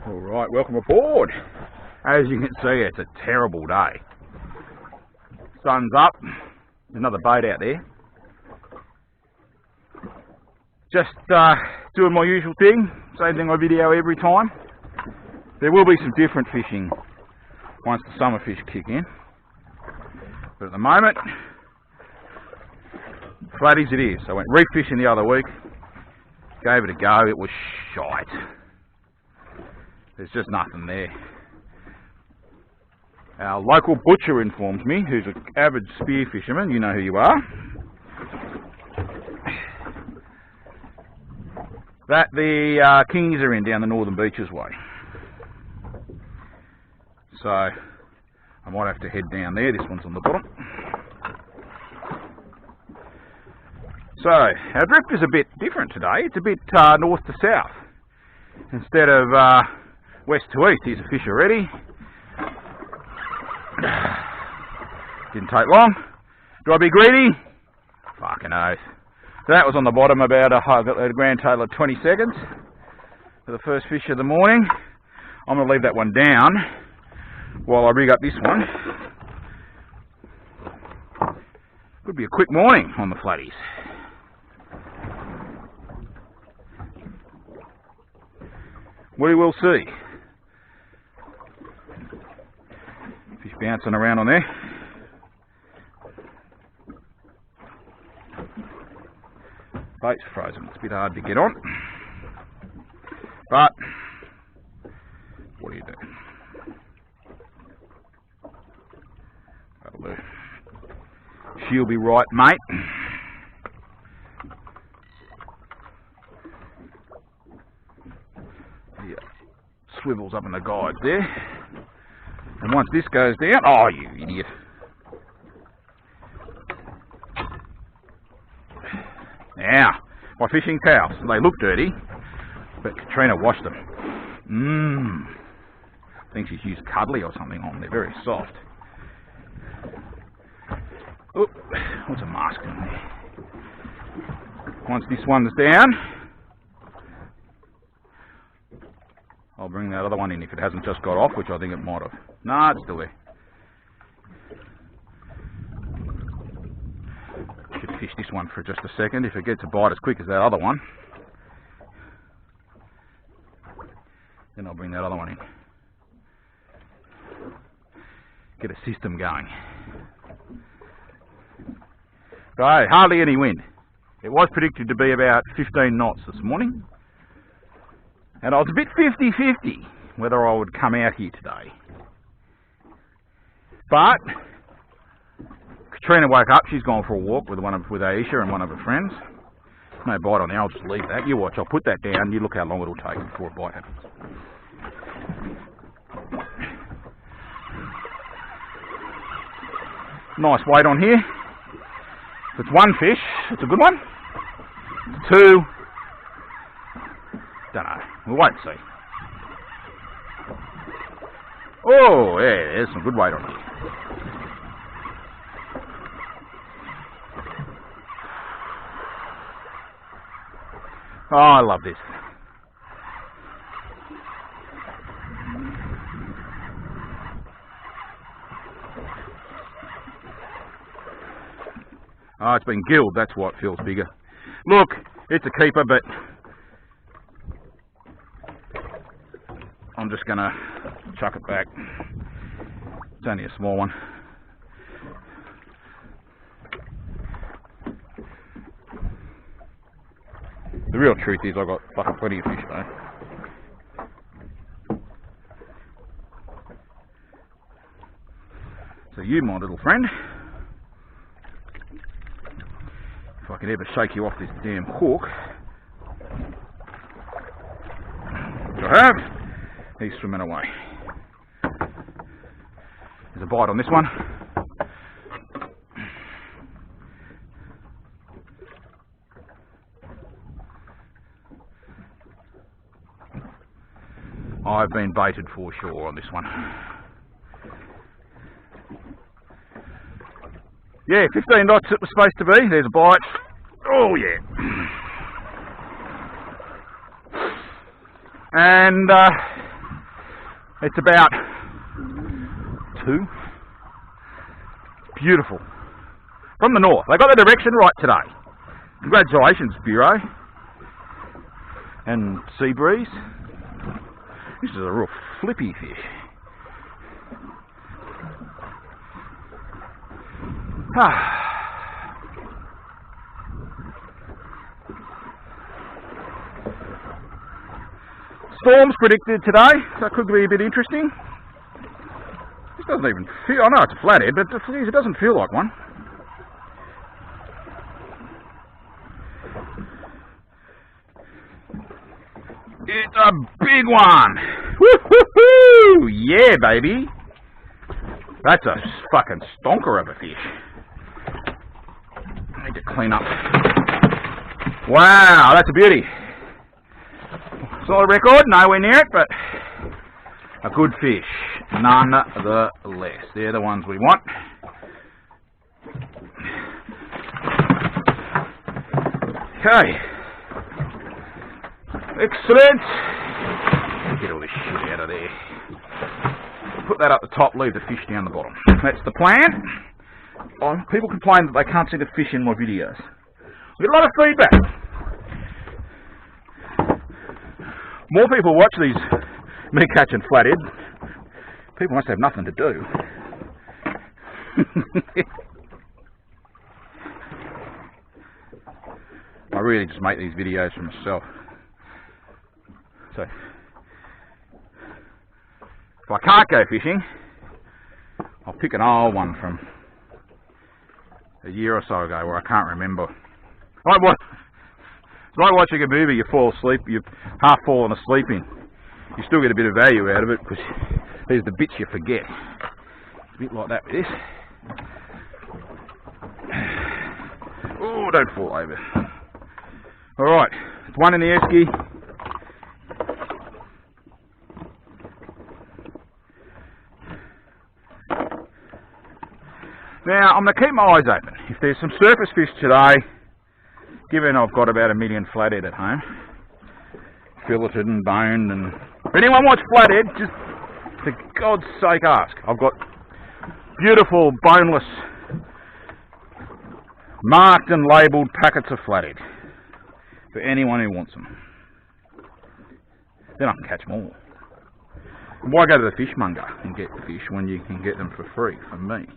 Alright, welcome aboard. As you can see, it's a terrible day. Sun's up. There's another boat out there. Just doing my usual thing. Same thing I video every time. There will be some different fishing once the summer fish kick in. But at the moment, flatties it is. I went reef fishing the other week. Gave it a go. It was shite. There's just nothing there. Our local butcher informs me, who's an avid spear fisherman, you know who you are, that the kingies are in down the Northern Beaches way. So I might have to head down there. This one's on the bottom. So our drift is a bit different today. It's a bit north to south. Instead of west to east. Here's a fish already. Didn't take long. Do I be greedy? Fucking oath. That was on the bottom about a grand total of 20 seconds for the first fish of the morning. I'm going to leave that one down while I rig up this one. Could be a quick morning on the flatties. We will see. Fish bouncing around on there. Bait's frozen. It's a bit hard to get on. But what do you do? That'll do. She'll be right, mate. Yeah. Swivels up in the guides there. And once this goes down, oh you idiot. Now, my fishing towels, they look dirty, but Katrina washed them. I think she's used cuddly or something on them, they're very soft. Oop, what's a mask in there? Once this one's down, I'll bring that other one in if it hasn't just got off, which I think it might have. Nah, it's still there. Should fish this one for just a second. If it gets a bite as quick as that other one, then I'll bring that other one in. Get a system going. So, hardly any wind. It was predicted to be about 15 knots this morning. And I was a bit 50-50 whether I would come out here today. But Katrina woke up. She's gone for a walk with Aisha and one of her friends. No bite on there. I'll just leave that. You watch. I'll put that down. You look how long it'll take before a bite happens. Nice weight on here. If it's one fish, it's a good one. Two, don't know. We'll wait and see. Oh, yeah, there's some good weight on here. Oh, I love this. Oh, it's been gilled, that's why it feels bigger. Look, it's a keeper, but I'm just going to chuck it back. It's only a small one. The real truth is I've got fucking plenty of fish though. So you, my little friend, if I could ever shake you off this damn hook, which I have, he's swimming away. There's a bite on this one. I've been baited for sure on this one. Yeah, 15 knots it was supposed to be. There's a bite. Oh yeah. And It's about 2. Beautiful. From the north. They got the direction right today. Congratulations, Bureau. And sea breeze. This is a real flippy fish. Storms predicted today, so it could be a bit interesting. This doesn't even feel, I know it's a flathead, but it doesn't feel like one. It's a big one! Woo-hoo-hoo! Yeah, baby! That's a fucking stonker of a fish. I need to clean up. Wow, that's a beauty. It's not a record, nowhere near it, but a good fish, nonetheless. They're the ones we want. Okay. Excellent. Get all this shit out of there. Put that up the top, leave the fish down the bottom. That's the plan. Oh, people complain that they can't see the fish in my videos. We get a lot of feedback. More people watch these me catching flathead. People must have nothing to do. I really just make these videos for myself. So, if I can't go fishing, I'll pick an old one from a year or so ago where I can't remember. It's like watching a movie you fall asleep, you've half fallen asleep in. You still get a bit of value out of it because there's the bits you forget. It's a bit like that with this. Oh, don't fall over. Alright, it's one in the esky. Now, I'm going to keep my eyes open. If there's some surface fish today, given I've got about 1 million flathead at home, filleted and boned, and if anyone wants flathead, just for God's sake ask. I've got beautiful, boneless, marked and labelled packets of flathead for anyone who wants them. Then I can catch more. Why go to the fishmonger and get fish when you can get them for free from me?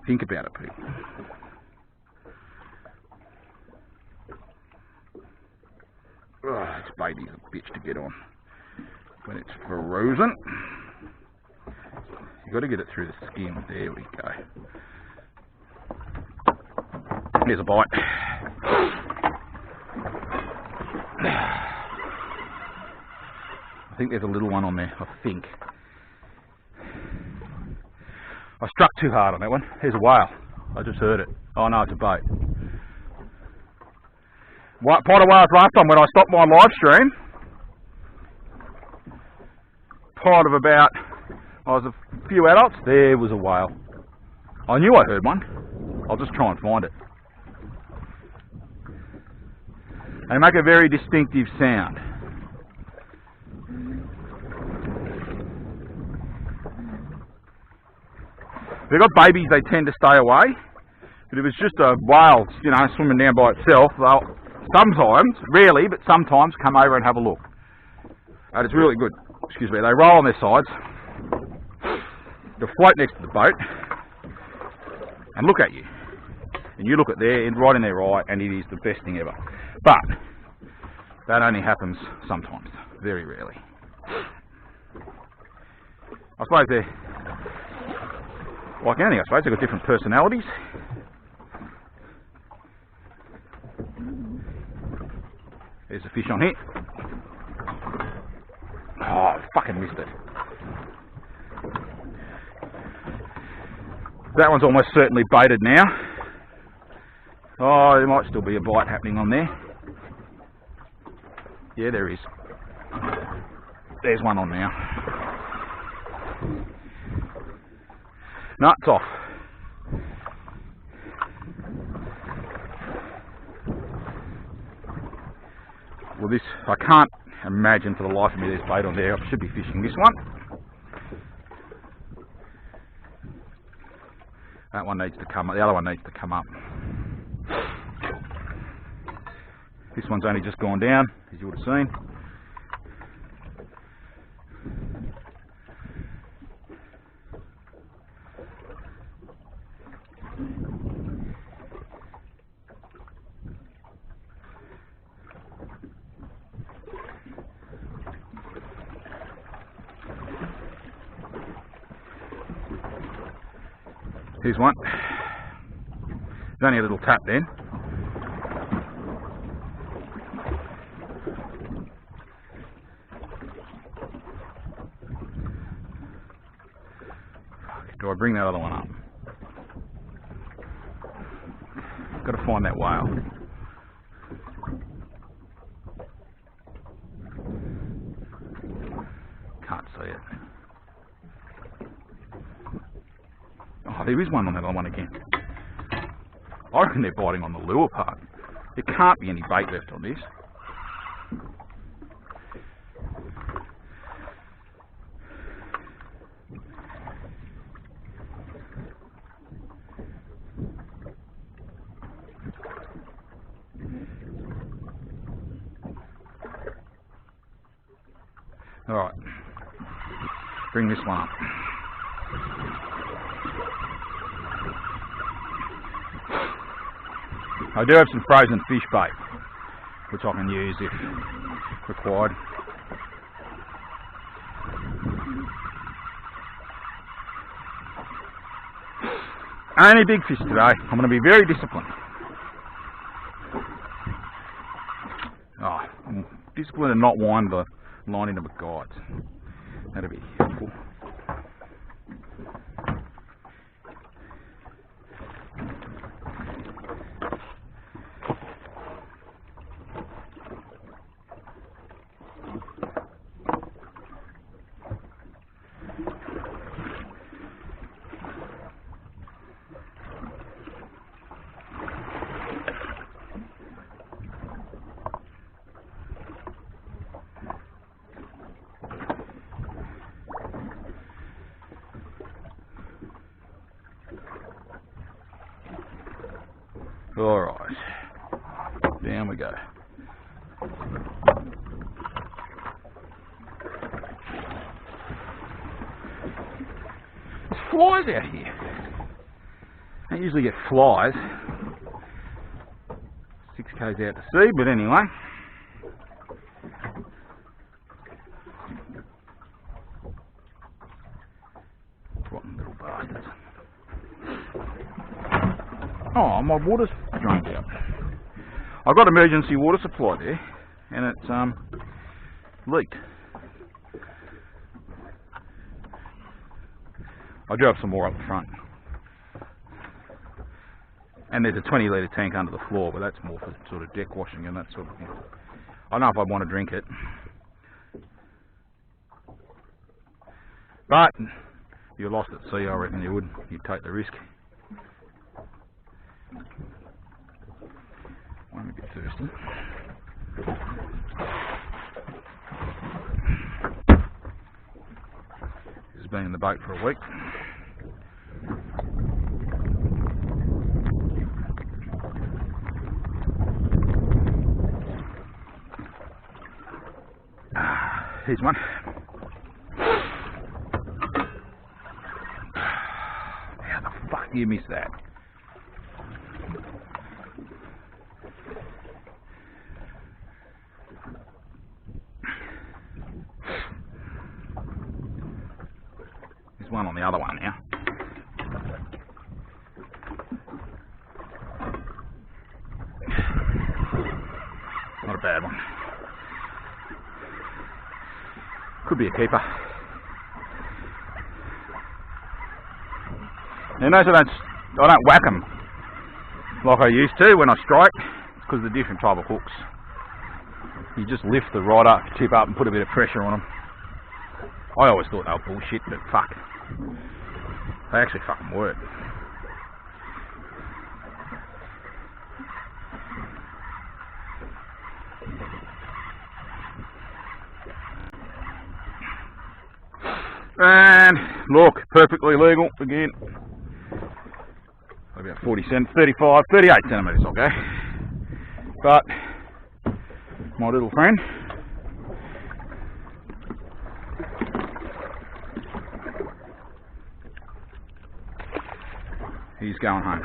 Think about it, people. Oh, this baby's a bitch to get on when it's frozen. You've got to get it through the skin. There we go. There's a bite. I think there's a little one on there, I think. I struck too hard on that one. There's a whale. I just heard it. Oh no, it's a bait. Pot of whales last time when I stopped my live stream. Pot of about, I was a few adults. There was a whale. I knew I heard one. I'll just try and find it. They make a very distinctive sound. If they've got babies, they tend to stay away. But if it's just a whale, you know, swimming down by itself, they'll sometimes, rarely, but sometimes come over and have a look. And it's really good. Excuse me. They roll on their sides. They'll float next to the boat and look at you. And you look at there, right in their eye, and it is the best thing ever. But that only happens sometimes, very rarely. I suppose they're like anything, I suppose. They've got different personalities. There's a fish on here. Oh, I fucking missed it. That one's almost certainly baited now. Oh, there might still be a bite happening on there. Yeah, there is. There's one on now. No, it's off. Well, this, I can't imagine for the life of me there's bait on there. I should be fishing this one. That one needs to come up. The other one needs to come up. This one's only just gone down, as you would have seen. Here's one. There's only a little tap then. Do I bring that other one up? Got to find that whale. Can't see it. Oh, there is one on that other one again. I reckon they're biting on the lure part. There can't be any bait left on this. Alright, bring this one up. I do have some frozen fish bait, which I can use if required. Only big fish today. I'm going to be very disciplined. Oh, I'm disciplined and not wind the line into my guides. That'll be helpful. Alright, down we go. There's flies out here. I don't usually get flies 6 k's out to sea, but anyway. Rotten little bastards. Oh, my water's drained out. I've got emergency water supply there, and it's leaked. I do have some more up the front. And there's a 20 litre tank under the floor, but that's more for sort of deck washing and that sort of thing. I don't know if I'd want to drink it. But, if you're lost at sea, I reckon you would. You'd take the risk. I'm a bit thirsty. This has been in the boat for a week. Here's one. How the fuck do you miss that? There's one on the other one now. Not a bad one. Could be a keeper. Now notice I don't whack them like I used to when I strike. It's because of the different type of hooks. You just lift the rod up, tip up and put a bit of pressure on them. I always thought they were bullshit, but fuck. They actually fucking work. And look, perfectly legal again. About 40 cent, 35, 38 centimetres, okay. But my little friend, he's going home.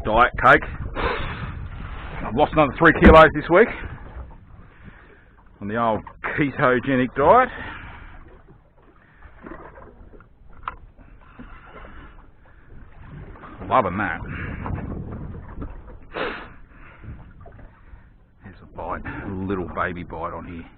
Diet Coke. I've lost another 3 kilos this week on the old ketogenic diet. Loving that. There's a bite, a little baby bite on here.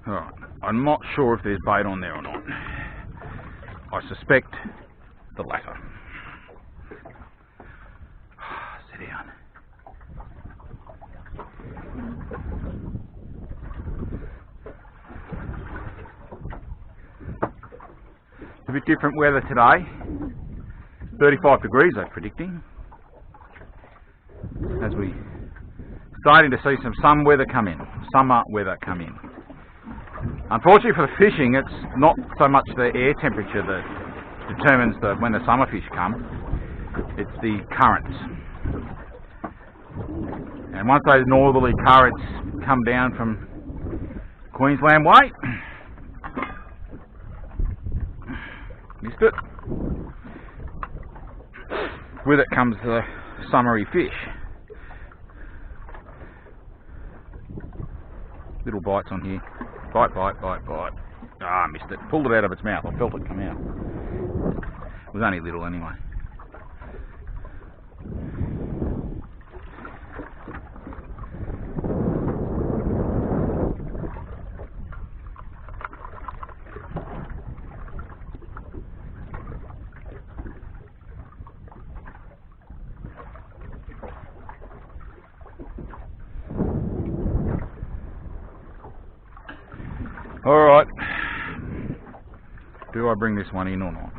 Alright, I'm not sure if there's bait on there or not. I suspect the latter. Sit down. It's a bit different weather today. 35 degrees they're predicting. As we starting to see some summer weather come in. Unfortunately for the fishing, it's not so much the air temperature that determines when the summer fish come, it's the currents. And once those northerly currents come down from Queensland way, missed it, with it comes the summery fish. Little bites on here. Bite. Ah, I missed it. Pulled it out of its mouth. I felt it come out. It was only little anyway. Alright, do I bring this one in or not?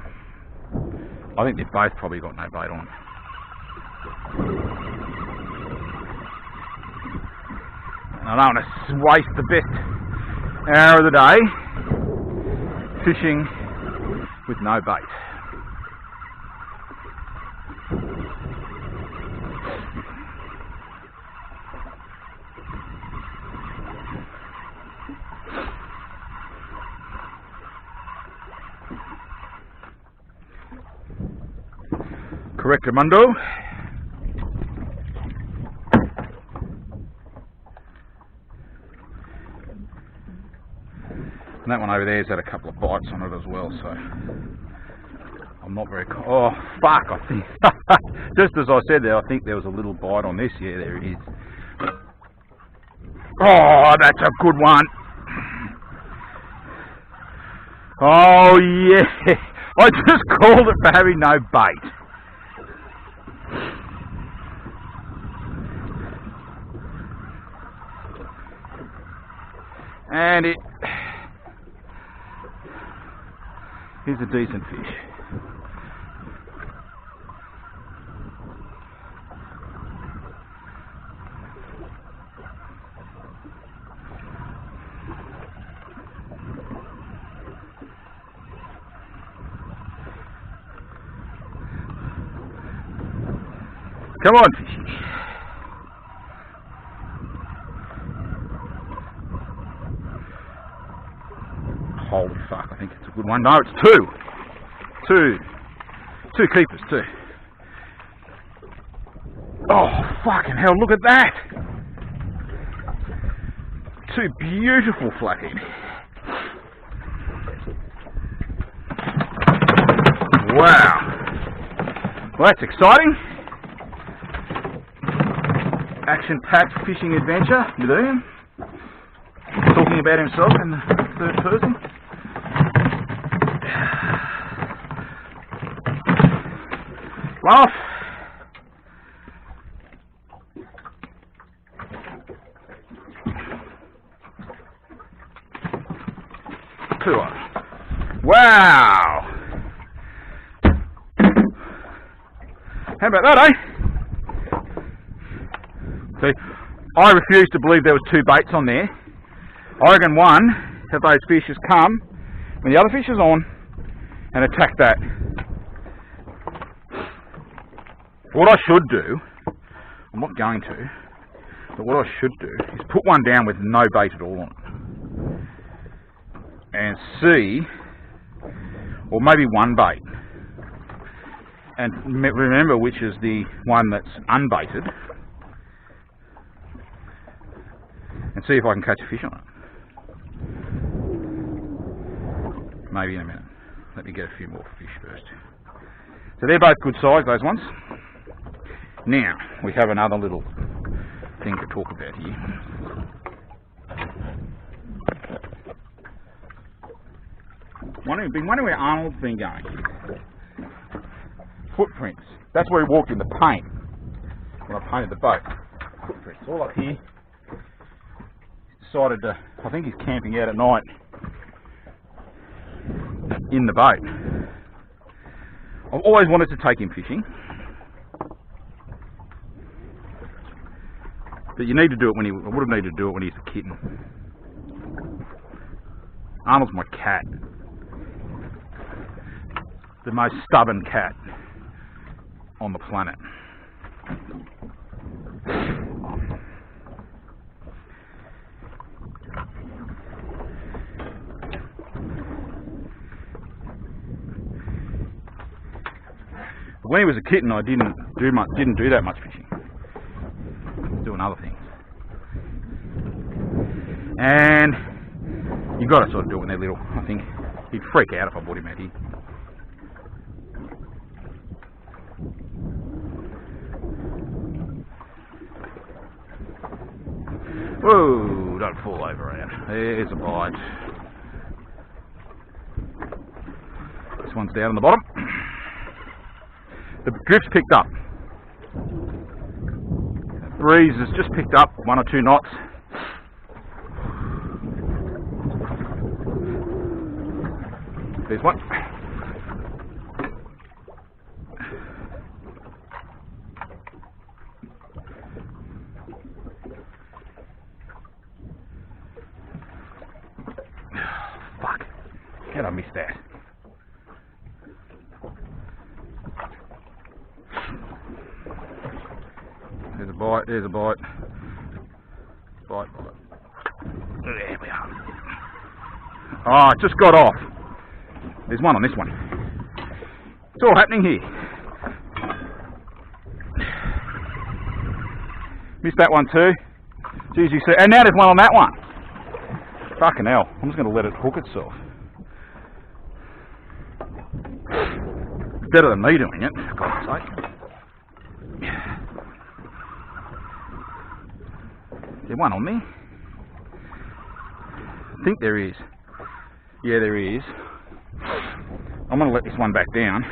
I think they've both probably got no bait on. And I don't want to waste the best hour of the day fishing with no bait. Correctamundo. And that one over there's had a couple of bites on it as well, so I'm not very... Oh, fuck, I think... Just as I said there, I think there was a little bite on this. Yeah, there it is. Oh, that's a good one. Oh, yeah. I just called it for having no bait. And it is a decent fish. Come on, fishy. Holy fuck, I think it's a good one. No, it's two. Two keepers, too. Oh, fucking hell, look at that. Two beautiful flathead. Wow. Well, that's exciting. Action-packed fishing adventure with Ian. Talking about himself in the third person. Laugh. Wow. How about that, eh? See, I refuse to believe there was two baits on there. I reckon one of those fish has come when the other fish is on and attacked that. What I should do, I'm not going to, but what I should do is put one down with no bait at all on it. And see, or maybe one bait. And remember which is the one that's unbaited. And see if I can catch a fish on it. Maybe in a minute. Let me get a few more fish first. So they're both good size, those ones. Now, we have another little thing to talk about here. Been wondering where Arnold's been going. Footprints. That's where he walked in the paint when I painted the boat. Footprints. All up here. He's decided to, I think he's camping out at night in the boat. I've always wanted to take him fishing. But you need to do it when I would have needed to do it when he was a kitten. Arnold's my cat. The most stubborn cat on the planet. When he was a kitten, I didn't do that much fishing. Doing other things, and you got to sort of do it when they're little. I think he'd freak out if I brought him out here. Whoa! Don't fall over, Ian. There's a bite. This one's down on the bottom. The drift's picked up. Breeze has just picked up 1 or 2 knots. There's one. Fuck. How did I miss that? There's a bite, there's a bite. Bite. There we are. Oh, it just got off. There's one on this one. It's all happening here. Missed that one too. Geez, you see, and now there's one on that one. Fucking hell. I'm just going to let it hook itself. It's better than me doing it, for God's sake. Is there one on there? I think there is. Yeah, there is. I'm going to let this one back down.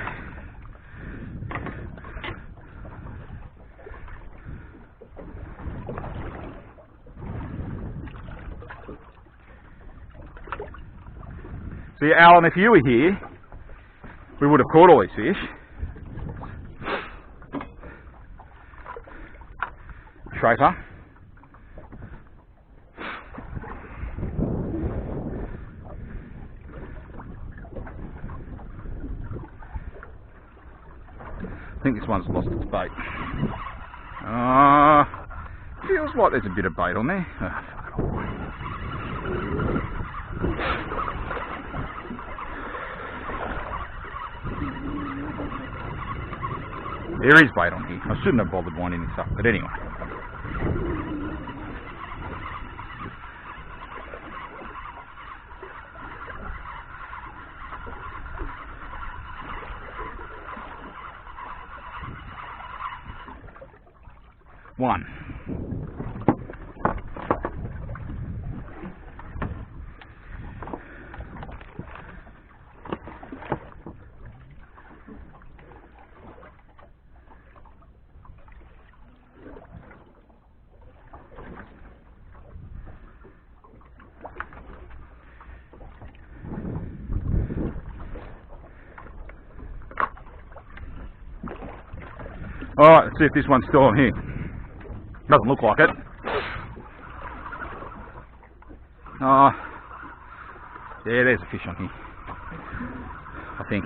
See, Alan, if you were here, we would have caught all these fish. Tracer. I think this one's lost its bait. Feels like there's a bit of bait on there. There is bait on here. I shouldn't have bothered winding this up, but anyway. One. Alright, let's see if this one's still on here. Doesn't look like it. Yeah, there's a fish on here, I think.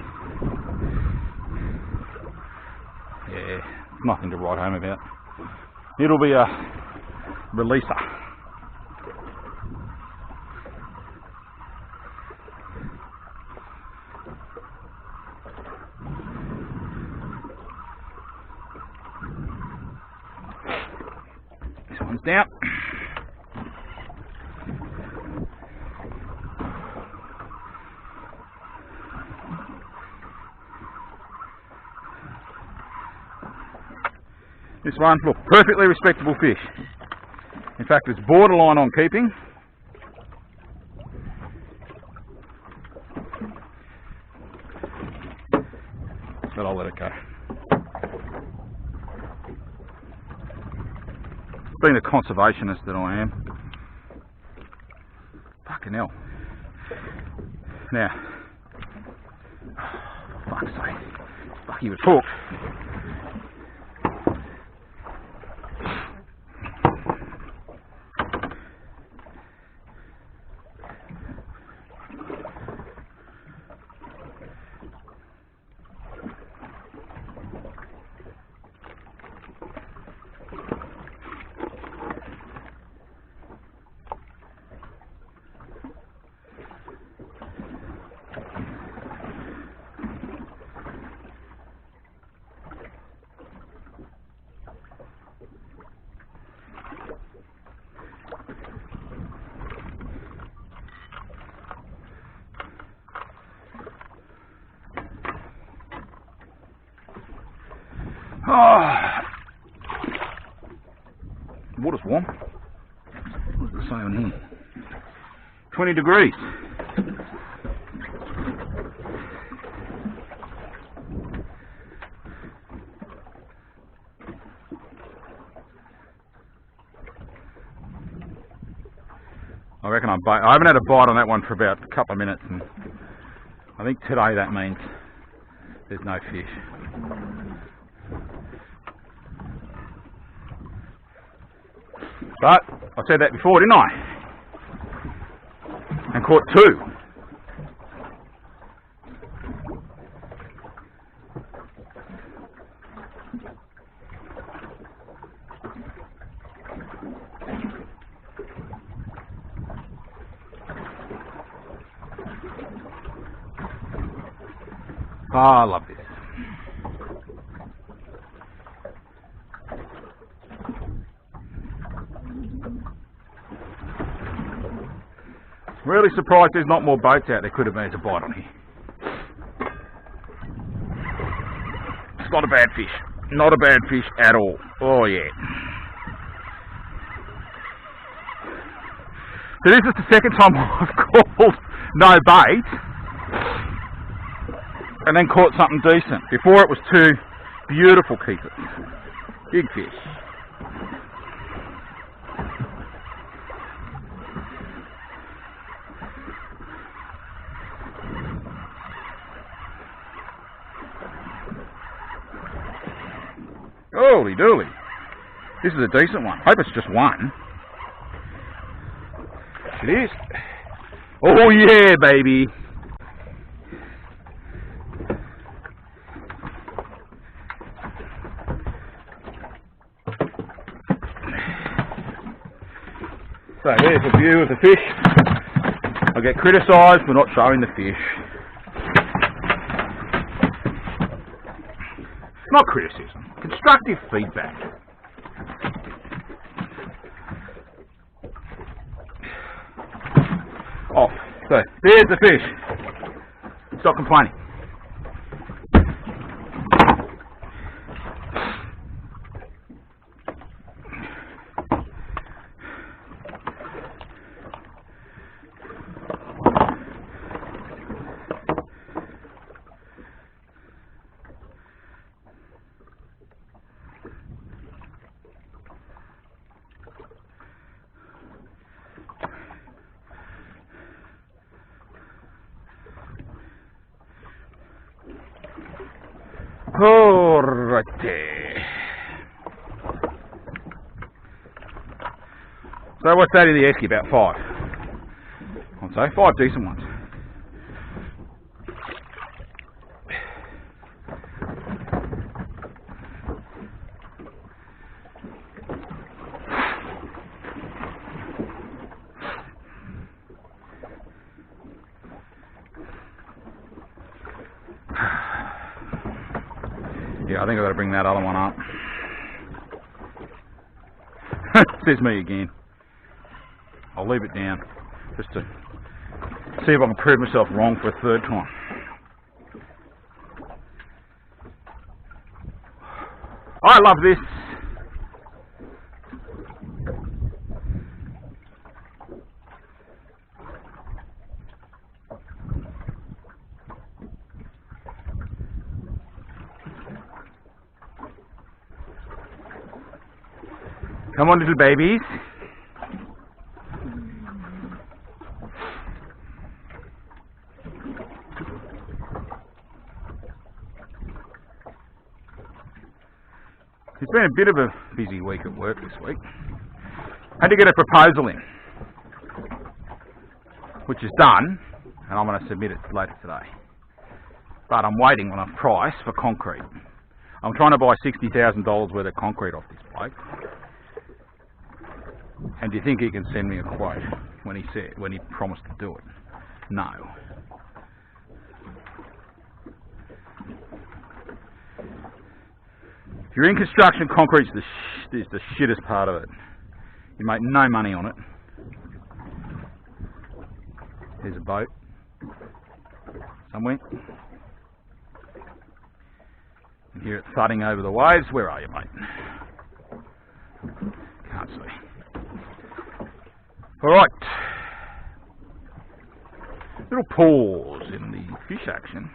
Yeah, nothing to write home about. It'll be a releaser. This one's down. This one, look, perfectly respectable fish. In fact, it's borderline on keeping. But I'll let it go. Being a conservationist that I am. Fucking hell. Now, fuck's sake. Lucky was hooked. Water's warm. What does it say on here? 20 degrees. I reckon I haven't had a bite on that one for about a couple of minutes, and I think today that means there's no fish. But I said that before, didn't I? And caught two. I love this. Really surprised there's not more boats out there. Could have been a bite on here. It's not a bad fish. Not a bad fish at all. Oh yeah. So this is the second time I've called no bait and then caught something decent. Before it was two beautiful keepers. Big fish. Holy dooly. This is a decent one. Hope it's just one. It is. Oh yeah, baby. So there's a view of the fish. I get criticised for not showing the fish. Not criticism, constructive feedback. Off. So there's the fish. Stop complaining. Alrighty. So what's that in the esky? About 5. I'd say 5 decent ones. Yeah, I think I've got to bring that other one up. Says me again. I'll leave it down just to see if I can prove myself wrong for a third time. I love this. Come on, little babies. It's been a bit of a busy week at work this week. Had to get a proposal in, which is done, and I'm going to submit it later today. But I'm waiting on a price for concrete. I'm trying to buy $60,000 worth of concrete off this bloke. And do you think he can send me a quote when he promised to do it? No. If you're in construction, concrete is the shittest part of it. You make no money on it. There's a boat somewhere. You hear it thudding over the waves. Where are you, mate? Can't see. Alright. Little pause in the fish action.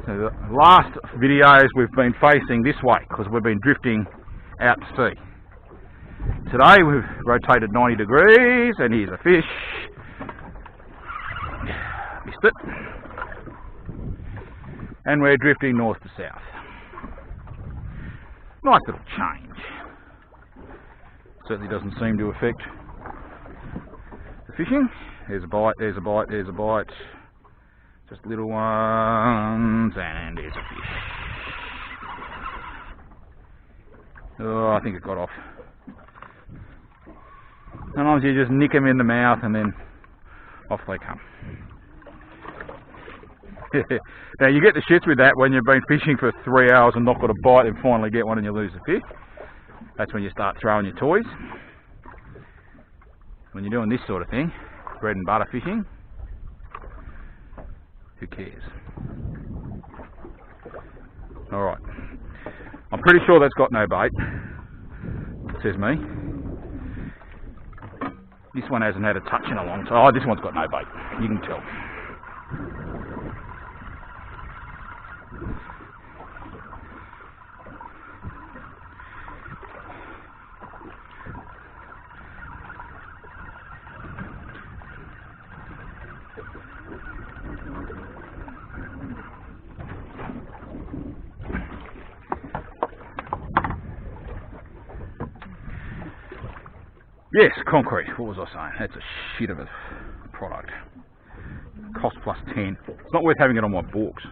So the last videos we've been facing this way because we've been drifting out to sea. Today we've rotated 90 degrees and here's a fish. Missed it. And we're drifting north to south. Nice little change. Certainly doesn't seem to affect the fishing. There's a bite, there's a bite, there's a bite. Just little ones, and there's a fish. Oh, I think it got off. Sometimes you just nick them in the mouth and then off they come. Now you get the shits with that when you've been fishing for 3 hours and not got a bite and finally get one and you lose the fish. That's when you start throwing your toys. When you're doing this sort of thing, bread and butter fishing, who cares? Alright. I'm pretty sure that's got no bait. Says me. This one hasn't had a touch in a long time. Oh, this one's got no bait. You can tell. Yes, concrete. What was I saying? That's a shit of a product. Cost plus 10. It's not worth having it on my books.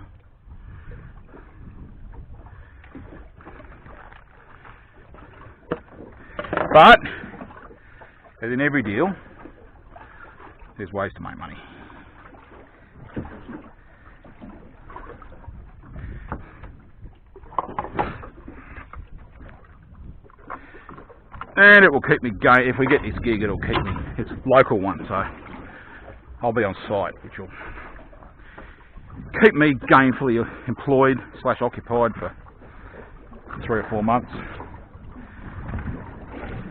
But, as in every deal, there's ways to make money. And it will keep me going. If we get this gig, it'll keep me. It's a local one, so I'll be on site, which will keep me gainfully employed / occupied for 3 or 4 months.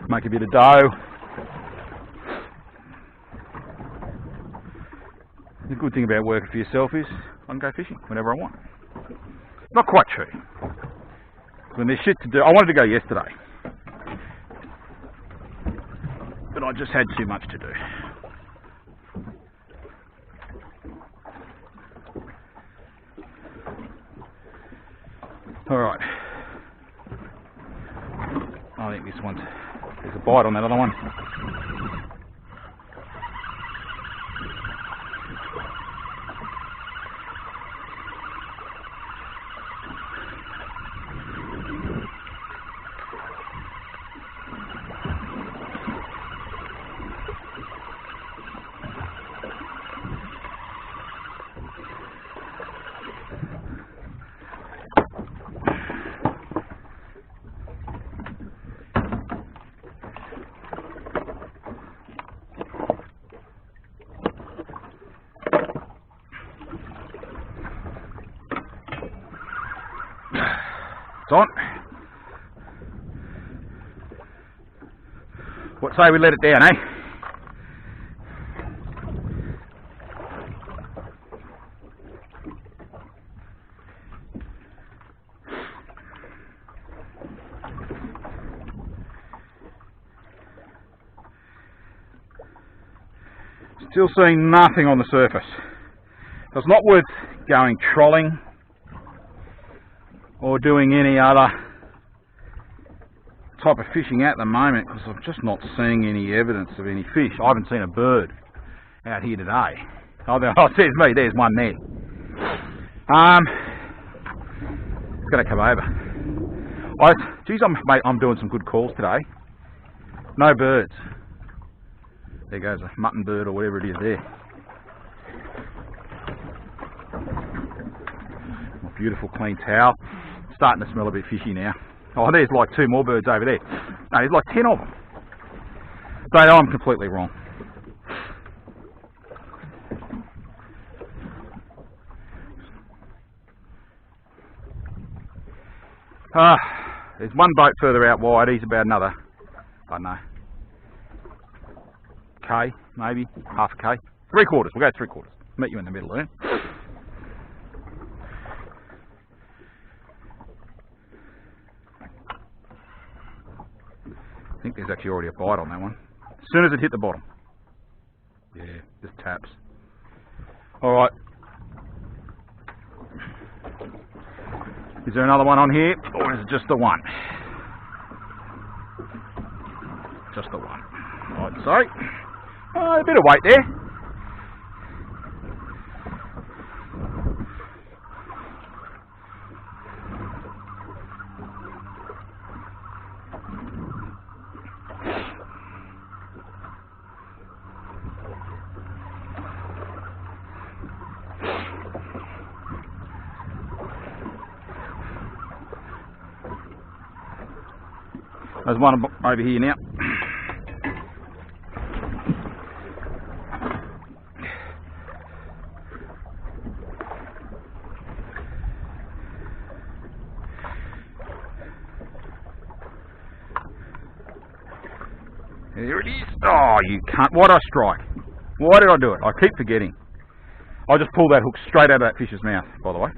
Make a bit of dough. The good thing about working for yourself is I can go fishing whenever I want. Not quite true. When there's shit to do, I wanted to go yesterday, but I just had too much to do. Alright. I think this one's... There's a bite on that other one. It's on. What say we let it down, eh? Still seeing nothing on the surface. So it's not worth going trolling or doing any other type of fishing at the moment, because I'm just not seeing any evidence of any fish. I haven't seen a bird out here today. Oh, there's me, there's one there. It's going to come over. Geez, I'm doing some good calls today. No birds. There goes a mutton bird or whatever it is there. A beautiful clean towel. Starting to smell a bit fishy now. Oh, there's like 2 more birds over there. No, there's like 10 of them. But I'm completely wrong. There's one boat further out wide. He's about another, I don't know, K, maybe, half a K. 3/4, we'll go 3/4. Meet you in the middle there. I think there's actually already a bite on that one. As soon as it hit the bottom. Yeah, just taps. Alright. Is there another one on here, or is it just the one? Just the one. I'd say. A bit of weight there. There's one over here now. There it is. Oh, you can't. Why did I strike? Why did I do it? I keep forgetting. I just pulled that hook straight out of that fish's mouth, by the way.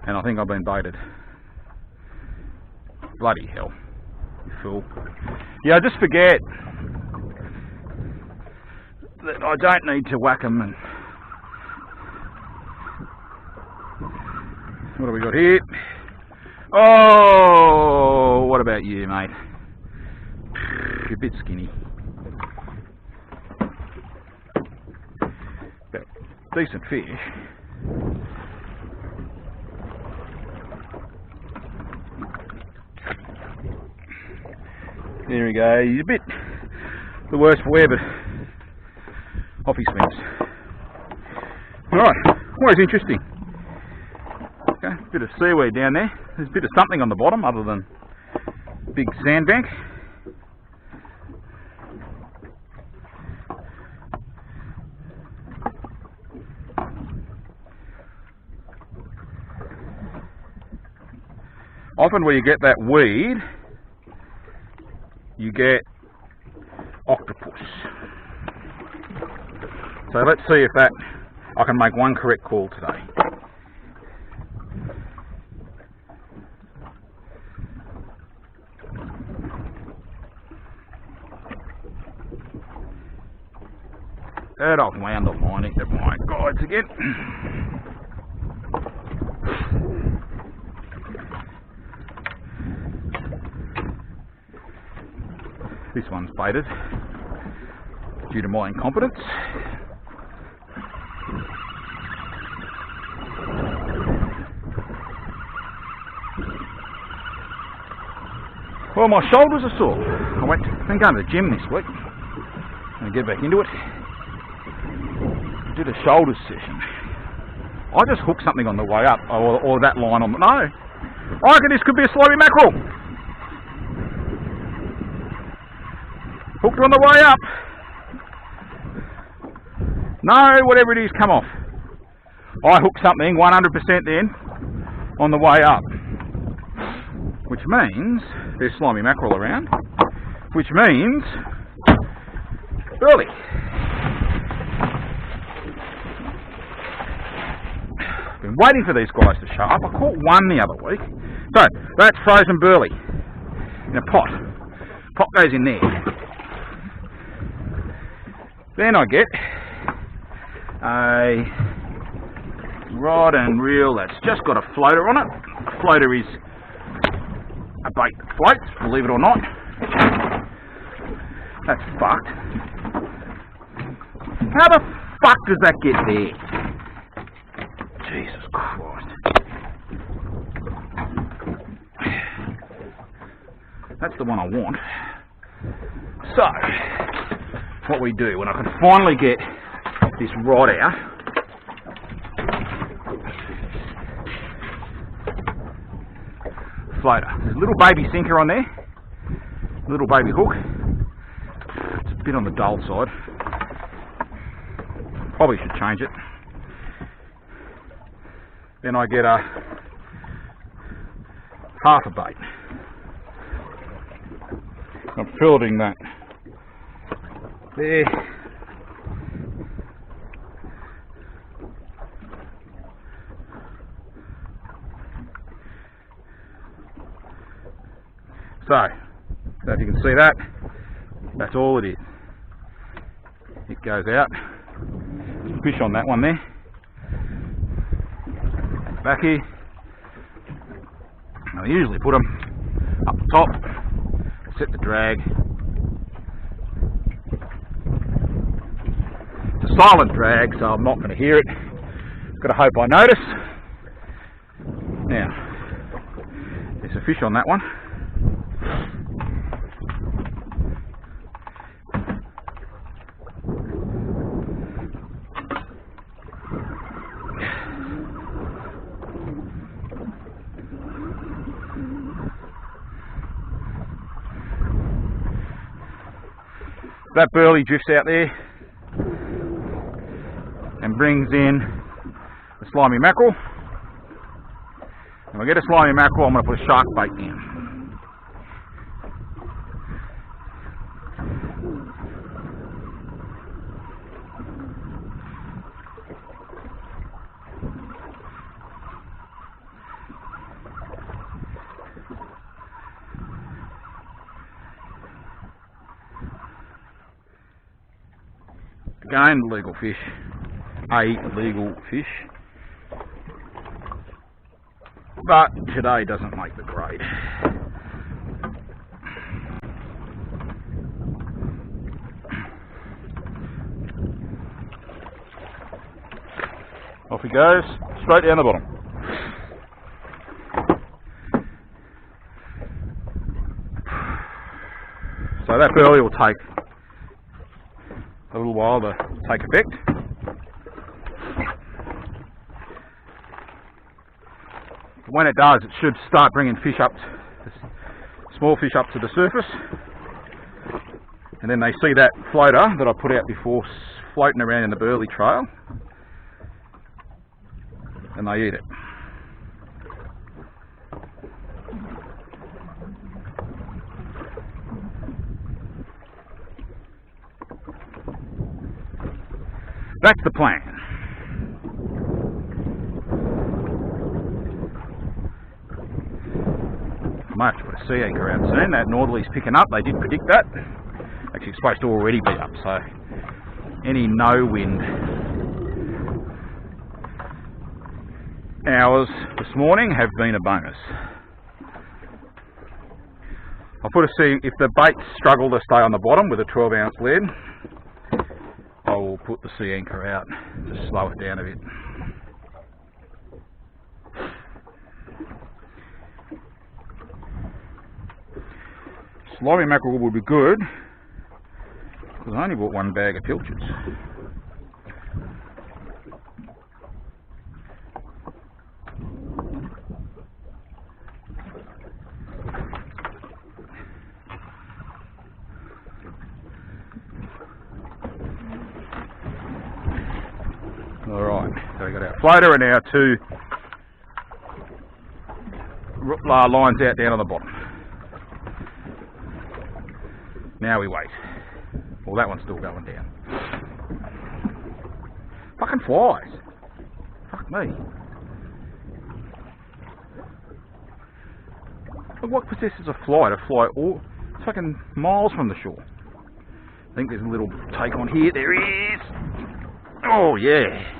And I think I've been baited. Bloody hell. You fool. Yeah, I just forget that I don't need to whack them. And what have we got here? Oh, what about you, mate? You're a bit skinny. But decent fish. There we go. He's a bit the worse for wear, but off he swims. Alright, always interesting. Okay, bit of seaweed down there. There's a bit of something on the bottom other than big sandbank. Often where you get that weed, you get octopus. So let's see if I can make one correct call today. And I've wound the line into my guides again. This one's baited due to my incompetence. Well, my shoulders are sore. I've been going to the gym this week. I'm going to get back into it. I did a shoulders session. I just hooked something on the way up, or that line on the... No! I reckon this could be a slimy mackerel! Hooked on the way up. No, whatever it is, come off. I hooked something 100% then on the way up. Which means there's slimy mackerel around. Which means early. Been waiting for these guys to show up. I caught one the other week. So that's frozen burley in a pot. Pot goes in there. Then I get a rod and reel that's just got a floater on it. A floater is a bait that floats, believe it or not. That's fucked. How the fuck does that get there? Jesus Christ. That's the one I want. So, what we do when I can finally get this rod out, floater. There's a little baby sinker on there, little baby hook. It's a bit on the dull side. Probably should change it. Then I get a half a bait. I'm fielding that there. So if you can see that, that's all it is. It goes out. Fish on that one there. Back here. I usually put them up the top, set the drag. It's a silent drag, so I'm not going to hear it. Got to hope I notice. Now, there's a fish on that one. That burley drifts out there and brings in the slimy mackerel. And when I get a slimy mackerel, I'm going to put a shark bait in. Again, legal fish. A legal fish. But today doesn't make the grade. Off he goes, straight down the bottom. So that burley will take a little while to take effect. When it does, it should start bringing fish up, small fish up to the surface, and then they see that floater that I put out before floating around in the burley trail, and they eat it. That's the plan. I might have to put a sea anchor out soon. That northerly's picking up. They did predict that. Actually, it's supposed to already be up, so any no wind hours this morning have been a bonus. I'll put a sea, if the baits struggle to stay on the bottom with a 12-ounce lead, I will put the sea anchor out to slow it down a bit. Slimy mackerel would be good, because I only bought one bag of pilchards. Alright, so we got our floater and our two lines out down on the bottom. Now we wait. Well, that one's still going down. Fucking flies. Fuck me. Look, what possesses a fly to fly all fucking miles from the shore? I think there's a little take on here. There is. Oh yeah.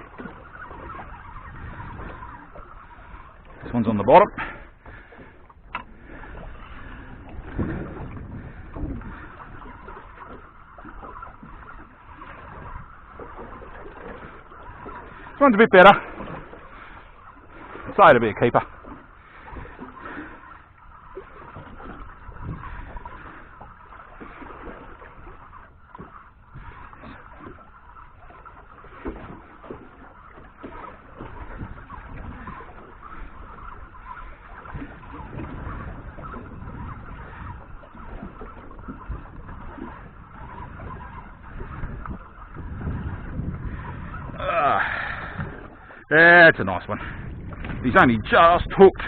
This one's on the bottom. This one's a bit better. I'd say it'll be a keeper. That's a nice one. He's only just hooked.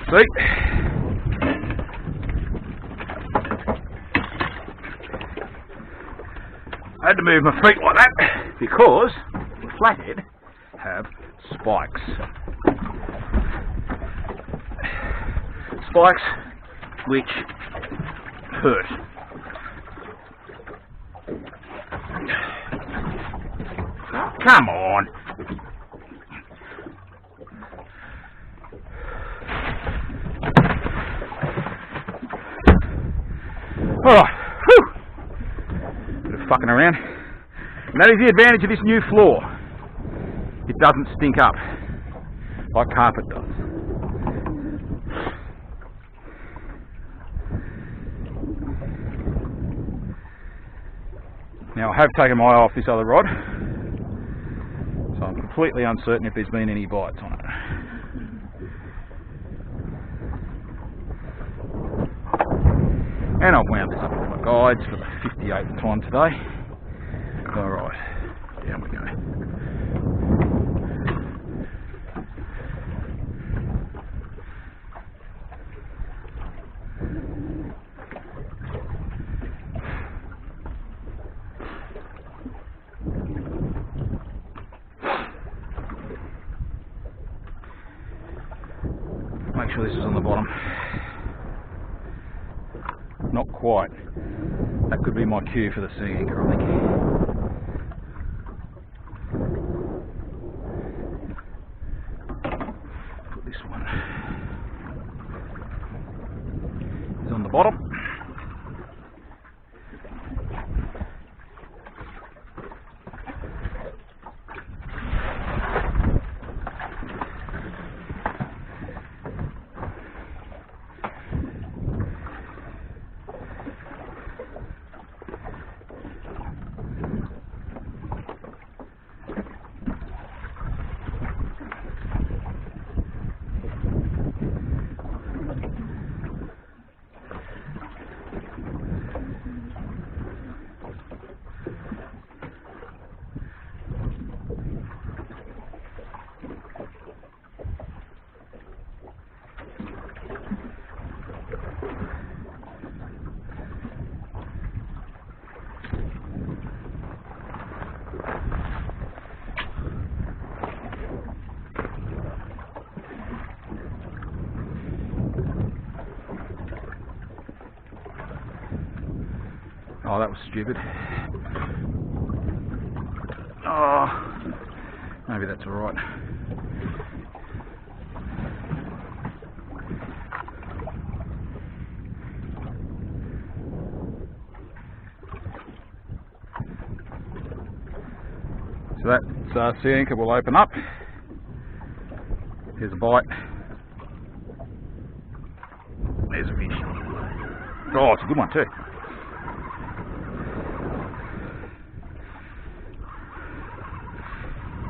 See? I had to move my feet like that because flathead have spikes. Spikes which hurt. Come on. Alright. Whew. Bit of fucking around. And that is the advantage of this new floor. It doesn't stink up like carpet does. Now I have taken my eye off this other rod, so I'm completely uncertain if there's been any bites on it. And I've wound this up with my guides for the 58th time today. Alright, down we go. Make sure this is on the bottom. Not quite. That could be my cue for the sea anchor, I think. Put this one. It's on the bottom. Oh, that was stupid. Oh, maybe that's alright. So that sea anchor will open up. Here's a bite. There's a fish. Oh, it's a good one too.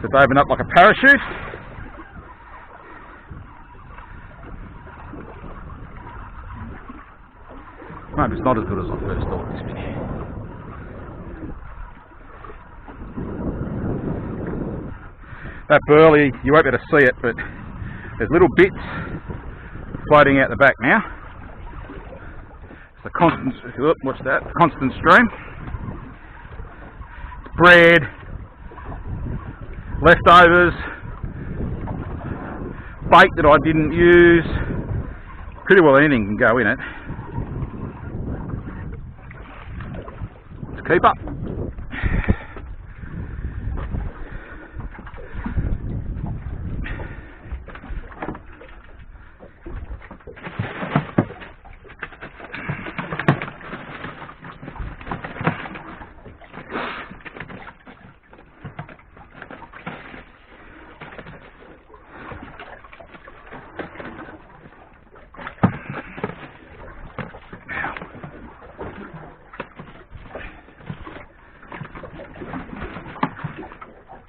So it's opened up like a parachute. Maybe it's not as good as I first thought this fish. That burley, you won't be able to see it, but there's little bits floating out the back now. It's a constant, what's that? Constant stream. It's bread, leftovers, bait that I didn't use. Pretty well anything can go in it. It's a keeper.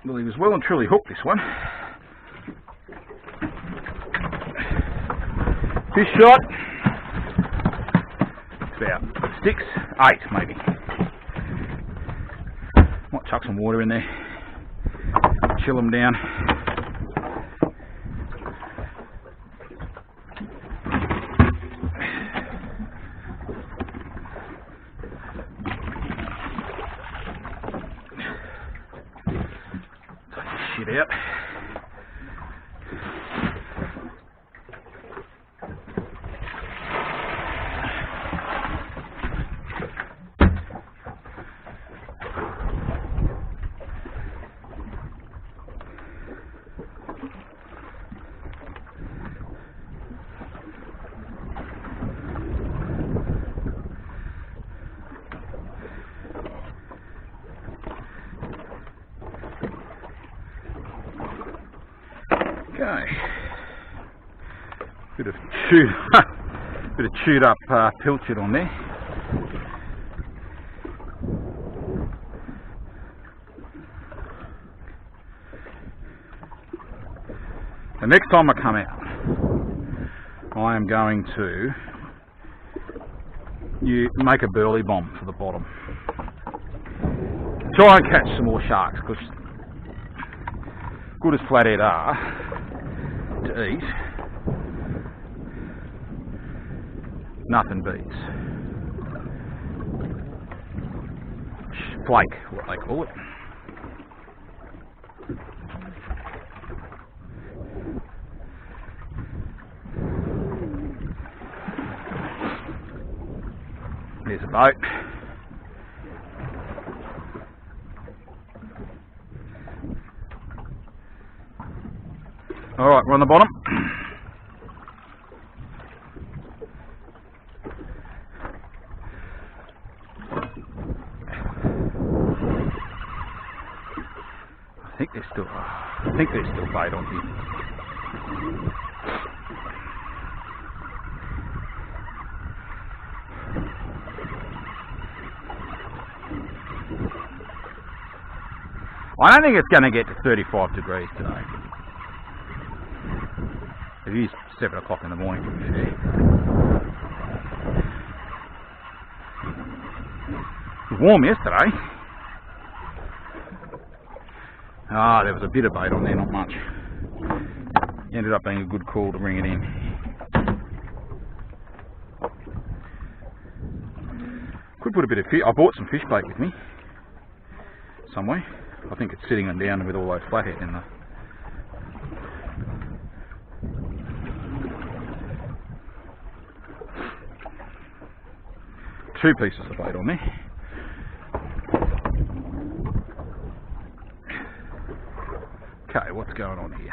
Well, he was well and truly hooked, this one. Fish shot. It's about 6, 8 maybe. Might chuck some water in there. Chill them down. Shit out. Okay, bit of chewed up pilchard on there. The next time I come out, I am going to make a burley bomb for the bottom. Try and catch some more sharks, because good as flathead are to eat, nothing beats flake, what they call it. There's a boat. Alright, we're on the bottom. I think there's still bait on here. I don't think it's going to get to 35 degrees today. It is 7 o'clock in the morning. It was warm yesterday. Ah, there was a bit of bait on there, not much. Ended up being a good call to bring it in. Could put a bit of fish. I bought some fish bait with me somewhere. I think it's sitting down with all those flathead in there. Two pieces of bait on there. Okay, what's going on here?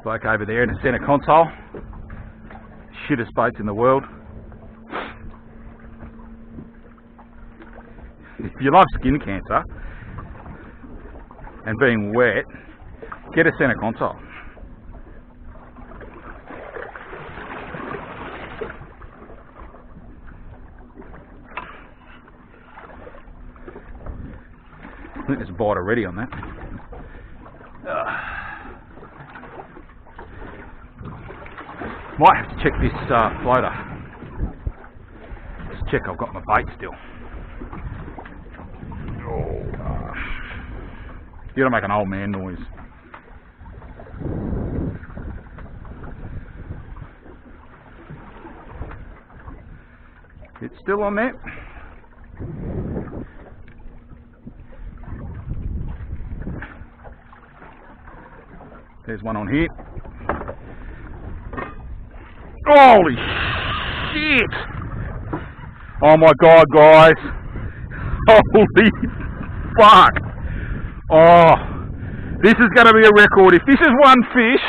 Bloke over there in the centre console. Shittest boats in the world. If you love skin cancer and being wet, get a centre console. I think there's a bite already on that. Might have to check this floater. Just check I've got my bait still. You gotta make an old man noise. It's still on there. There's one on here. Holy shit! Oh my god, guys. Holy fuck. Oh, this is going to be a record. If this is one fish,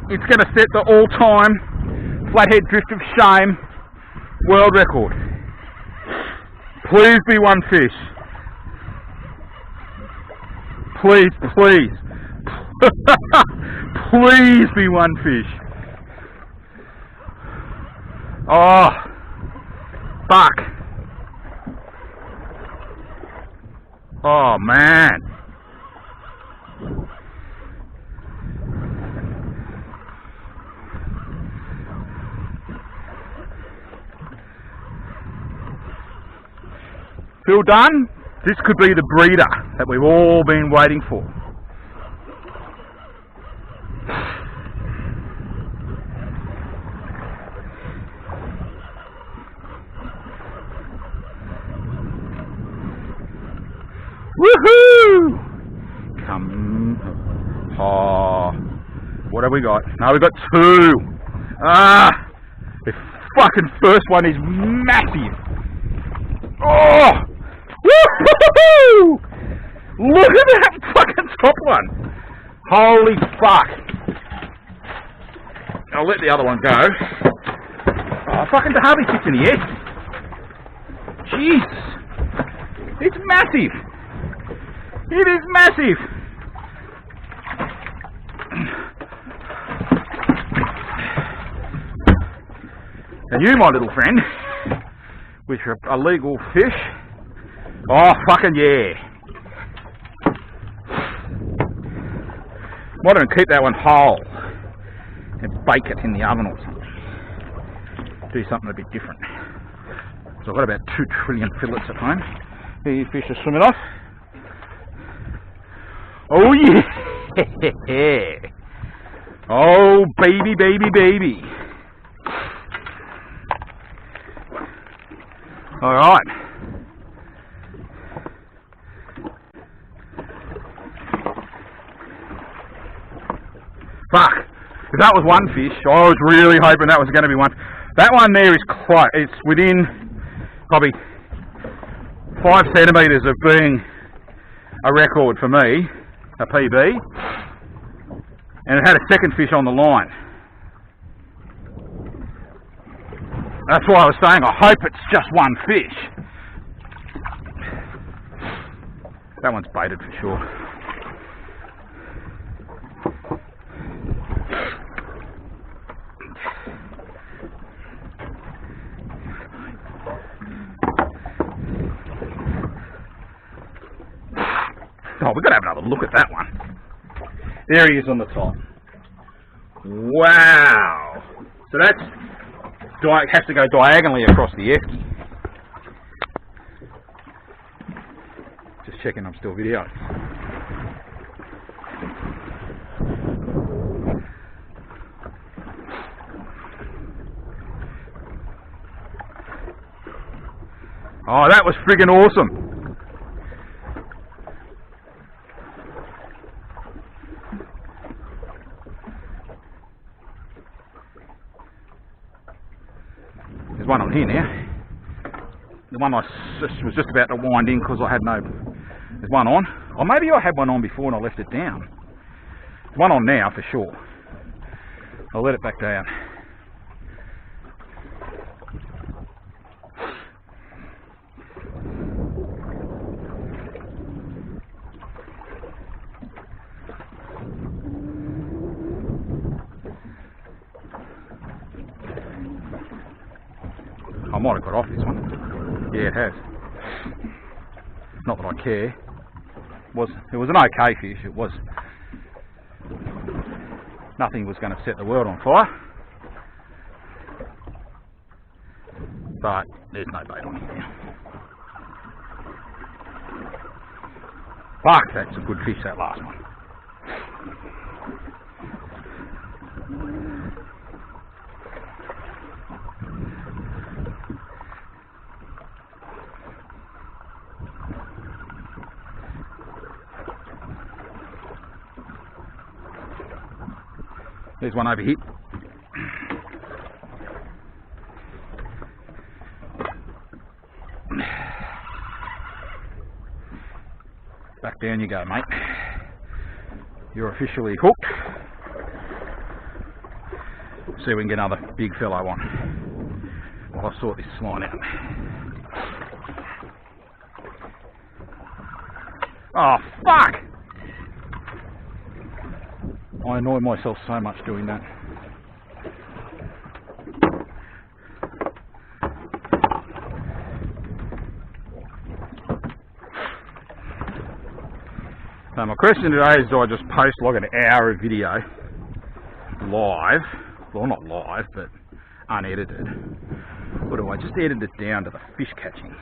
it's going to set the all-time flathead drift of shame world record. Please be one fish. Please, please. Please be one fish. Oh, fuck. Oh, man. Feel done? This could be the breeder that we've all been waiting for. Woohoo! Come. Oh. What have we got? No, we've got two. Ah! The fucking first one is massive. Oh! Woohoo! Look at that fucking top one. Holy fuck. I'll let the other one go. Oh, fucking the hardly fits in the edge. Jesus. It's massive. It is massive! And you, my little friend, with your illegal fish, oh fucking yeah! Might even keep that one whole and bake it in the oven or something. Do something a bit different. So I've got about 2 trillion fillets at home. These fish are swimming off. Oh yeah! Oh baby, baby, baby! Alright. Fuck! If that was one fish, I was really hoping that was going to be one. That one there is close. It's within probably 5 centimetres of being a record for me. A PB, and it had a second fish on the line. That's why I was saying I hope it's just one fish. That one's baited for sure. Oh, we've got to have another look at that one. There he is on the top. Wow. So that's has to go diagonally across the Efky. Just checking I'm still videoing. Oh, that was friggin' awesome. There's one on here now. The one I was just about to wind in because I had no... There's one on. Or maybe I had one on before and I left it down. There's one on now for sure. I'll let it back down. I might have got off this one. Yeah, it has. Not that I care. It was an okay fish. It was. Nothing was going to set the world on fire. But there's no bait on here now. Fuck, that's a good fish, that last one. There's one over here. Back down you go, mate. You're officially hooked. See if we can get another big fellow on while I sort this line out. Oh, fuck! I annoy myself so much doing that. So my question today is, do I just post like an hour of video live, well not live but unedited, or do I just edit it down to the fish catching?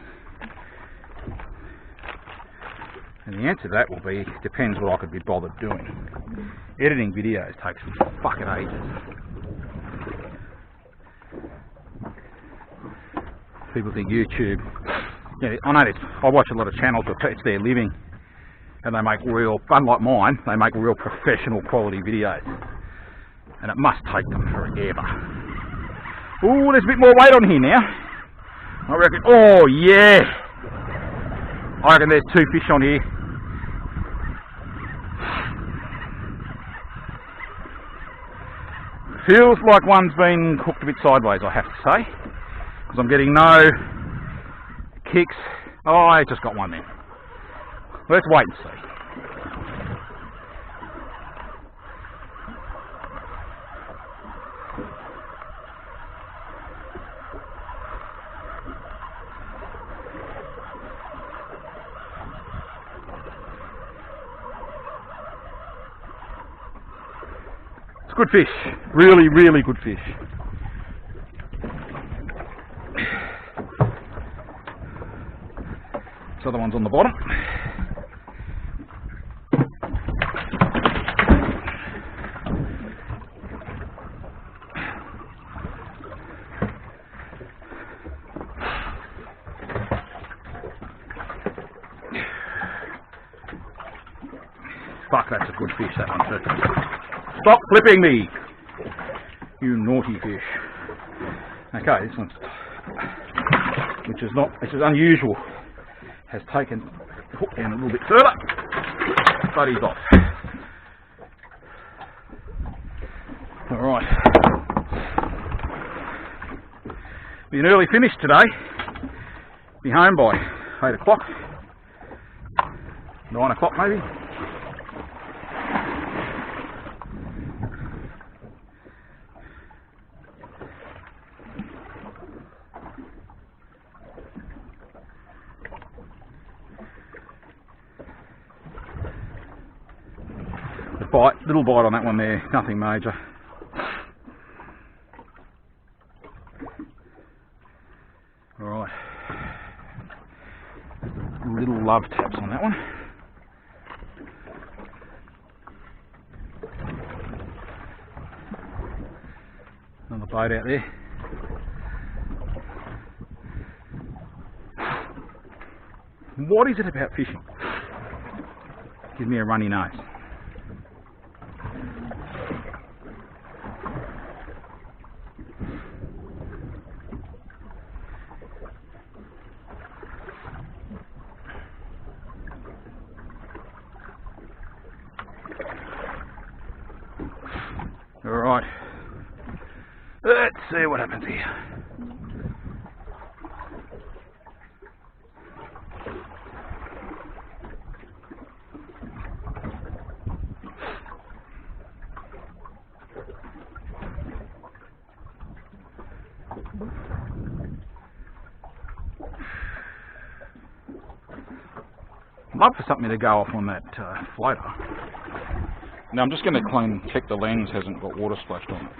And the answer to that will be, depends what I could be bothered doing. Editing videos takes fucking ages. People think YouTube, yeah, I know this, I watch a lot of channels where it's their living and they make real, unlike mine, they make real professional quality videos. And it must take them forever. Ooh, there's a bit more weight on here now. I reckon, oh yeah! I reckon there's 2 fish on here. Feels like one's been cooked a bit sideways, I have to say, because I'm getting no kicks. Oh, I just got one then. Let's wait and see. Good fish, really, really good fish. This other one's on the bottom. Fuck, that's a good fish, that one too. Stop flipping me, you naughty fish. Okay, this one's, which is unusual, has taken the hook down a little bit further, but he's off. Alright. Be an early finish today. Be home by 8 o'clock, 9 o'clock maybe. Little bite on that one there, nothing major. Alright. Little love taps on that one. Another bait out there. What is it about fishing? Gives me a runny nose. Alright, let's see what happens here. I'd love for something to go off on that floater. Now I'm just going to check the lens hasn't got water splashed on it.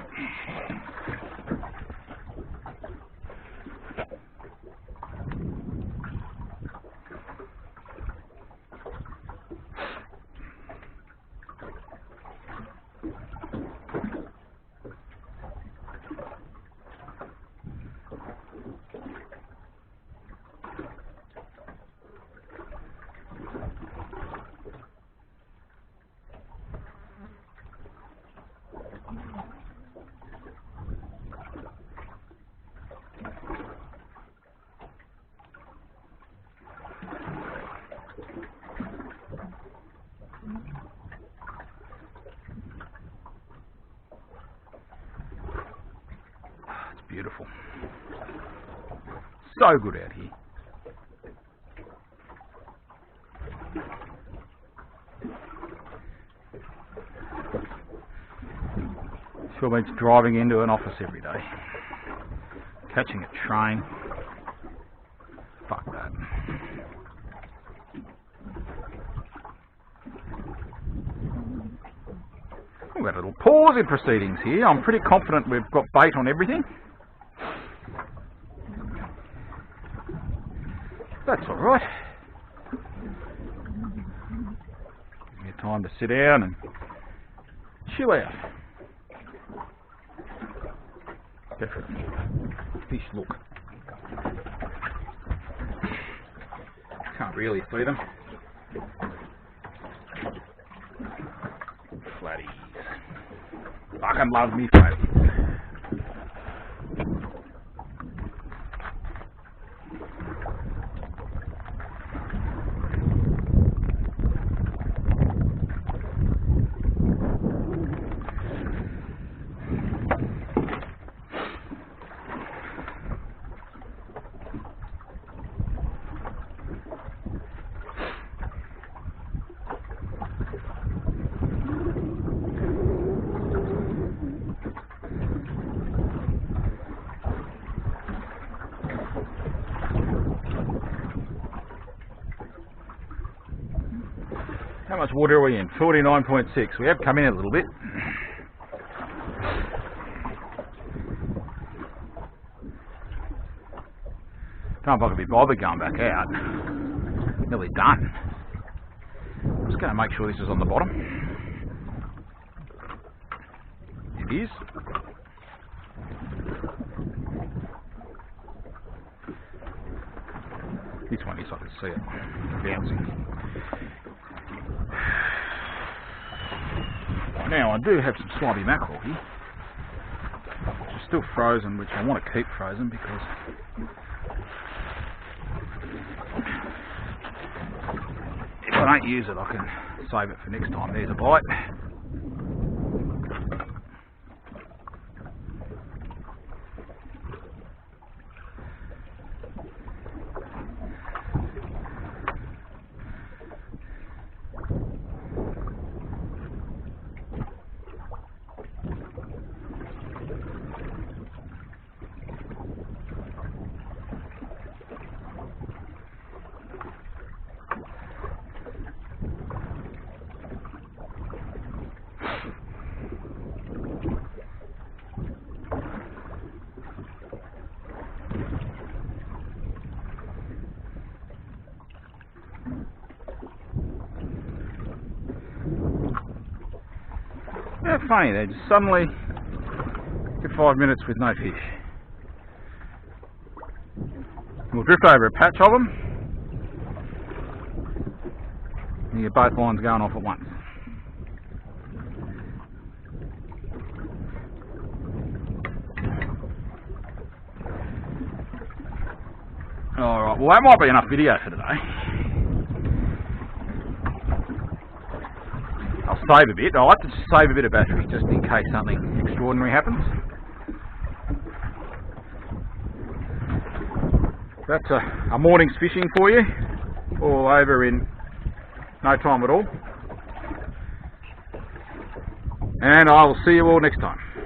Beautiful. So good out here. Sure means driving into an office every day. Catching a train. Fuck that. We've got a little pause in proceedings here. I'm pretty confident we've got bait on everything. That's alright. Give me time to sit down and chill out. Definitely. Fish look. Can't really see them. Flatties. Fucking love me flatties. How much water are we in? 49.6. We have come in a little bit. Don't know if I can be bothered going back out. Nearly done. I'm just going to make sure this is on the bottom. It is. This one is, I can see it bouncing. Now I do have some slobby mackerel here, which is still frozen, which I want to keep frozen because if I don't use it I can save it for next time. There's a bite. Yeah, funny, they just suddenly get 5 minutes with no fish. We'll drift over a patch of them You get both lines going off at once. Alright, well that might be enough video for today. I'll save a bit. I like to save a bit of battery just in case something extraordinary happens. That's a morning's fishing for you, all over in no time at all. And I will see you all next time.